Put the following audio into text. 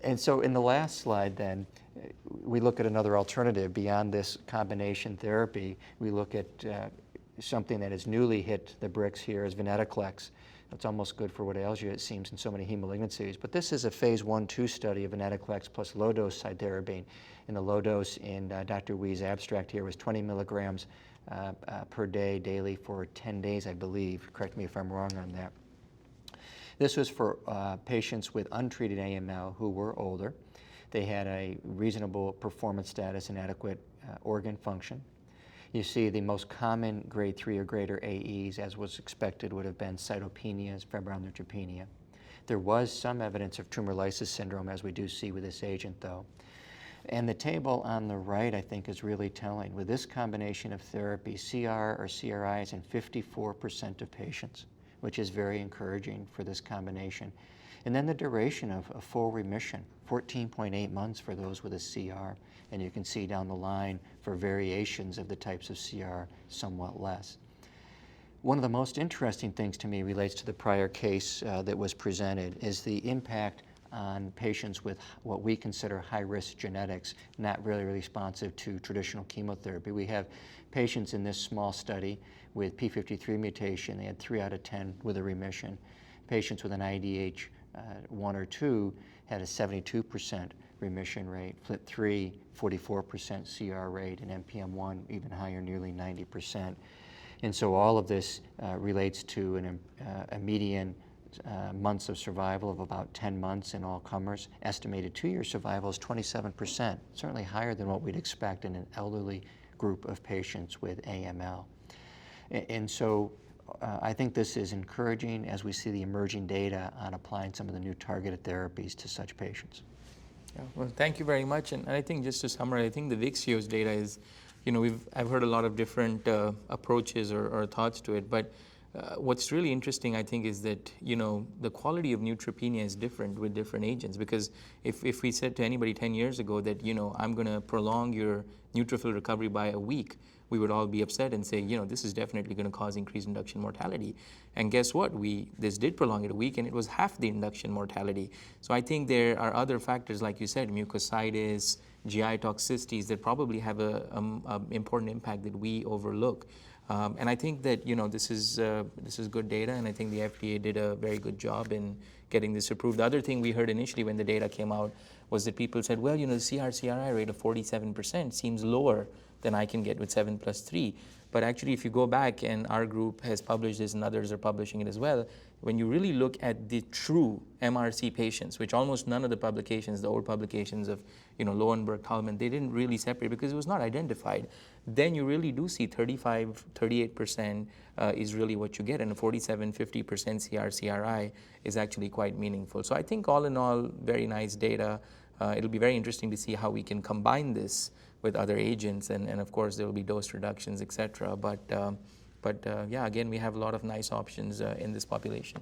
And so in the last slide then, we look at another alternative beyond this combination therapy. We look at something that has newly hit the bricks here is venetoclax. It's almost good for what ails you, it seems, in so many heme malignancies. But this is a phase 1/2 study of venetoclax plus low-dose cytarabine. And the low dose in Dr. Wee's abstract here was 20 milligrams per day, daily for 10 days, I believe. Correct me if I'm wrong on that. This was for patients with untreated AML who were older. They had a reasonable performance status and adequate organ function. You see the most common grade 3 or greater AEs, as was expected, would have been cytopenias, febrile neutropenia. There was some evidence of tumor lysis syndrome, as we do see with this agent, though. And the table on the right, I think, is really telling. With this combination of therapy, CR or CRI is in 54% of patients, which is very encouraging for this combination. And then the duration of a full remission, 14.8 months for those with a CR. And you can see down the line for variations of the types of CR, somewhat less. One of the most interesting things to me relates to the prior case that was presented is the impact on patients with what we consider high-risk genetics, not really responsive to traditional chemotherapy. We have patients in this small study with P53 mutation. They had 3 out of 10 with a remission. Patients with an IDH 1 or 2 had a 72% remission rate, FLT3 44% CR rate, and NPM1 even higher, nearly 90%. And so all of this relates to a median months of survival of about 10 months in all comers. Estimated 2-year survival is 27%, certainly higher than what we'd expect in an elderly group of patients with AML. And so I think this is encouraging as we see the emerging data on applying some of the new targeted therapies to such patients. Yeah, well, thank you very much. And I think just to summarize, I think the VIXIOS data is, I've heard a lot of different approaches or thoughts to it, but what's really interesting, I think, is that, the quality of neutropenia is different with different agents, because if we said to anybody 10 years ago that, I'm going to prolong your neutrophil recovery by a week, we would all be upset and say, this is definitely going to cause increased induction mortality. And guess what? This did prolong it a week, and it was half the induction mortality. So I think there are other factors, like you said, mucositis, GI toxicities that probably have an important impact that we overlook. And I think that this is good data, and I think the FDA did a very good job in getting this approved. The other thing we heard initially when the data came out was that people said, well, the CR/CRI rate of 47% seems lower than I can get with 7+3. But actually, if you go back, and our group has published this and others are publishing it as well, when you really look at the true MRC patients, which almost none of the publications, the old publications of Lowenberg, Thalman, they didn't really separate because it was not identified, then you really do see 35, 38% is really what you get, and a 47, 50% CR/CRI is actually quite meaningful. So I think all in all, very nice data. It'll be very interesting to see how we can combine this with other agents, and of course there will be dose reductions, etc. But yeah, again, we have a lot of nice options in this population.